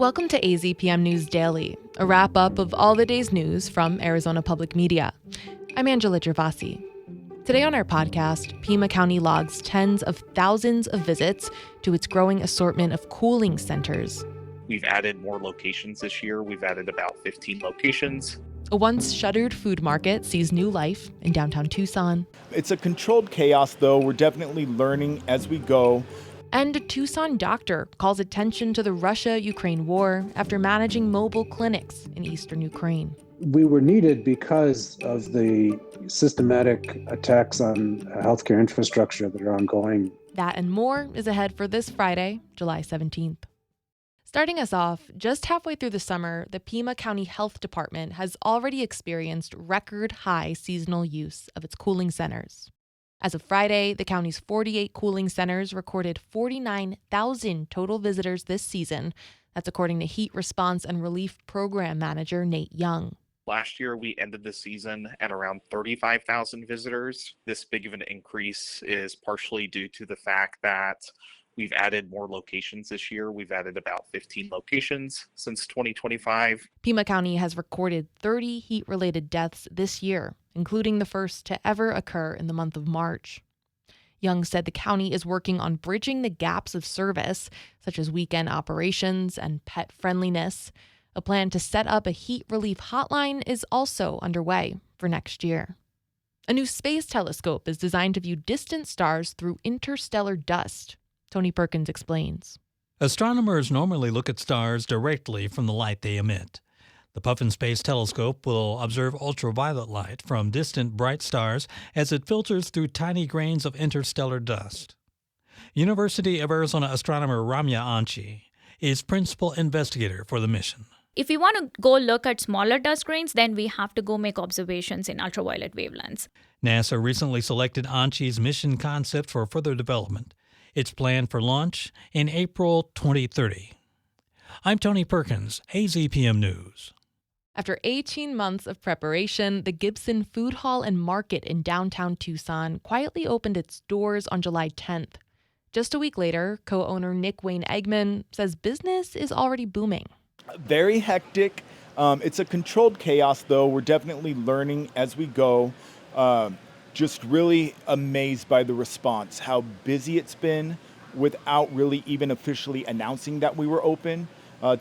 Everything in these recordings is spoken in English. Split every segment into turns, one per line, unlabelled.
Welcome to AZPM News Daily, a wrap-up of all the day's news from Arizona Public Media. I'm Angela Gervasi. Today on our podcast, Pima County logs tens of thousands of visits to its growing assortment of cooling centers.
We've added more locations this year. We've added about 15 locations.
A once-shuttered food market sees new life in downtown Tucson.
It's a controlled chaos, though. We're definitely learning as we go.
And a Tucson doctor calls attention to the Russia-Ukraine war after managing mobile clinics in eastern Ukraine.
We were needed because of the systematic attacks on healthcare infrastructure that are ongoing.
That and more is ahead for this Friday, July 17th. Starting us off, just halfway through the summer, the Pima County Health Department has already experienced record-high seasonal use of its cooling centers. As of Friday, the county's 48 cooling centers recorded 49,000 total visitors this season. That's according to Heat Response and Relief Program Manager Nate Young.
Last year, we ended the season at around 35,000 visitors. This big of an increase is partially due to the fact that we've added more locations this year. We've added about 15 locations since 2025.
Pima County has recorded 30 heat-related deaths this year, including the first to ever occur in the month of March. Young said the county is working on bridging the gaps of service, such as weekend operations and pet friendliness. A plan to set up a heat relief hotline is also underway for next year. A new space telescope is designed to view distant stars through interstellar dust. Tony Perkins explains.
Astronomers normally look at stars directly from the light they emit. The Puffin Space Telescope will observe ultraviolet light from distant bright stars as it filters through tiny grains of interstellar dust. University of Arizona astronomer Ramya Anchi is principal investigator for the mission.
If we want to go look at smaller dust grains, then we have to go make observations in ultraviolet wavelengths.
NASA recently selected Anchi's mission concept for further development. It's planned for launch in April 2030. I'm Tony Perkins, AZPM News.
After 18 months of preparation, the Gibson Food Hall and Market in downtown Tucson quietly opened its doors on July 10th. Just a week later, co-owner Nick Wayne Eggman says business is already booming.
Very hectic. It's a controlled chaos, though. We're definitely learning as we go. Just really amazed by the response, how busy it's been without really even officially announcing that we were open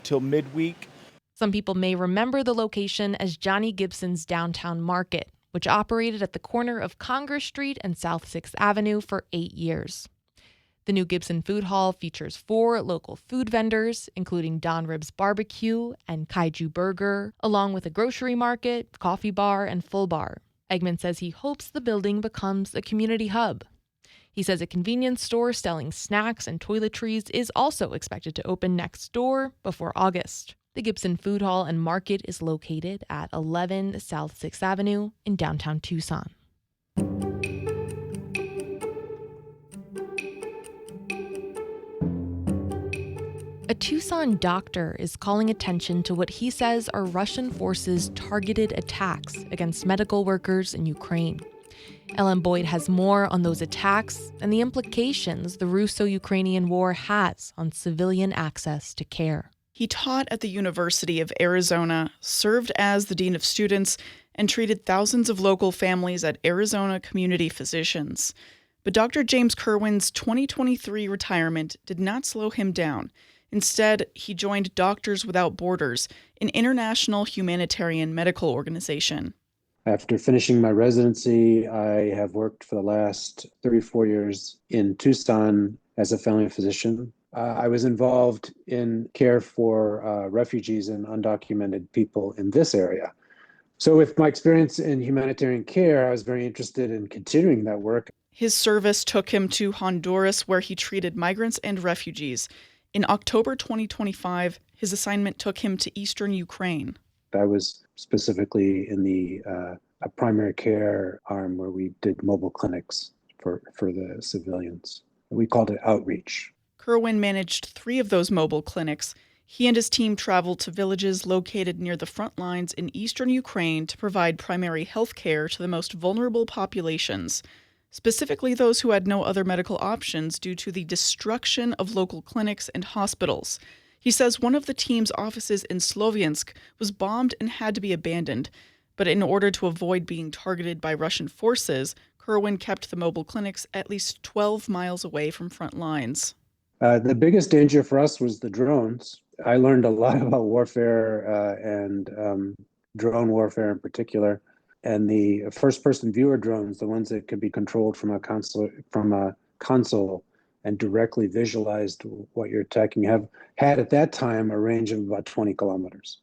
till midweek.
Some people may remember the location as Johnny Gibson's Downtown Market, which operated at the corner of Congress Street and South 6th Avenue for 8 years. The new Gibson Food Hall features 4 local food vendors, including Don Ribs Barbecue and Kaiju Burger, along with a grocery market, coffee bar, and full bar. Eggman says he hopes the building becomes a community hub. He says a convenience store selling snacks and toiletries is also expected to open next door before August. The Gibson Food Hall and Market is located at 11 South 6th Avenue in downtown Tucson. A Tucson doctor is calling attention to what he says are Russian forces' targeted attacks against medical workers in Ukraine. Ellen Boyd has more on those attacks and the implications the Russo-Ukrainian war has on civilian access to care.
He taught at the University of Arizona, served as the dean of students, and treated thousands of local families at Arizona Community Physicians. But Dr. James Kerwin's 2023 retirement did not slow him down. Instead, he joined Doctors Without Borders, an international humanitarian medical organization.
After finishing my residency, I have worked for the last 34 years in Tucson as a family physician. I was involved in care for refugees and undocumented people in this area. So with my experience in humanitarian care, I was very interested in continuing that work.
His service took him to Honduras, where he treated migrants and refugees. In October 2025, his assignment took him to eastern Ukraine.
I was specifically in the a primary care arm where we did mobile clinics for the civilians. We called it outreach.
Kerwin managed 3 of those mobile clinics. He and his team traveled to villages located near the front lines in eastern Ukraine to provide primary health care to the most vulnerable populations, specifically those who had no other medical options due to the destruction of local clinics and hospitals. He says one of the team's offices in Sloviansk was bombed and had to be abandoned. But in order to avoid being targeted by Russian forces, Kerwin kept the mobile clinics at least 12 miles away from front lines.
The biggest danger for us was the drones. I learned a lot about warfare and drone warfare in particular. And the first-person viewer drones, the ones that could be controlled from a console and directly visualized what you're attacking, had at that time a range of about 20 kilometers.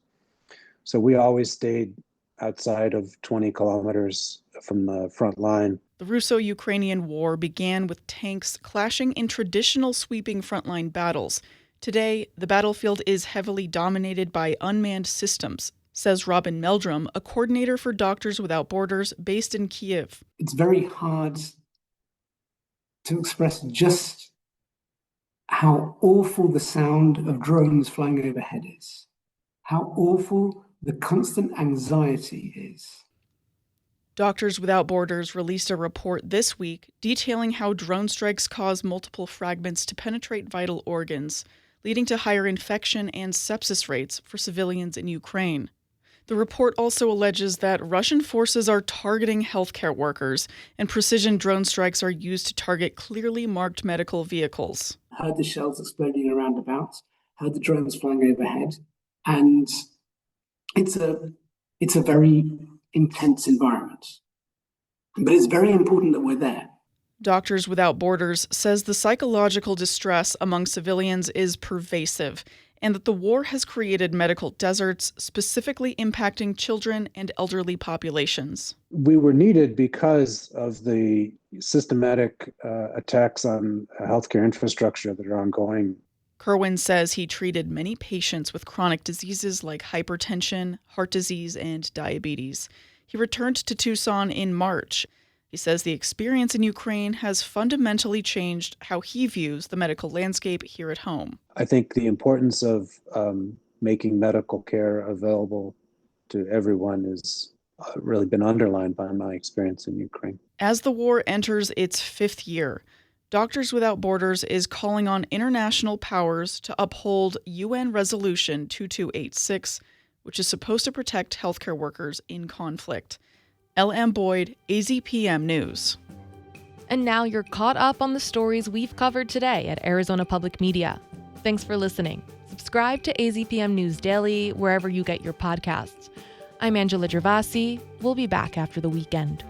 So we always stayed outside of 20 kilometers from the front line.
The Russo-Ukrainian war began with tanks clashing in traditional sweeping frontline battles. Today, the battlefield is heavily dominated by unmanned systems, says Robin Meldrum, a coordinator for Doctors Without Borders based in Kyiv.
It's very hard to express just how awful the sound of drones flying overhead is, how awful the constant anxiety is.
Doctors Without Borders released a report this week detailing how drone strikes cause multiple fragments to penetrate vital organs, leading to higher infection and sepsis rates for civilians in Ukraine. The report also alleges that Russian forces are targeting healthcare workers, and precision drone strikes are used to target clearly marked medical vehicles.
Heard the shells exploding around about, heard the drones flying overhead, and it's a very intense environment. But it's very important that we're there.
Doctors Without Borders says the psychological distress among civilians is pervasive, and that the war has created medical deserts, specifically impacting children and elderly populations.
We were needed because of the systematic attacks on healthcare infrastructure that are ongoing.
Kerwin says he treated many patients with chronic diseases like hypertension, heart disease, and diabetes. He returned to Tucson in March. He says the experience in Ukraine has fundamentally changed how he views the medical landscape here at home.
I think the importance of making medical care available to everyone has really been underlined by my experience in Ukraine.
As the war enters its 5th year, Doctors Without Borders is calling on international powers to uphold UN Resolution 2286, which is supposed to protect healthcare workers in conflict. L.M. Boyd, AZPM News.
And now you're caught up on the stories we've covered today at Arizona Public Media. Thanks for listening. Subscribe to AZPM News Daily wherever you get your podcasts. I'm Angela Gervasi. We'll be back after the weekend.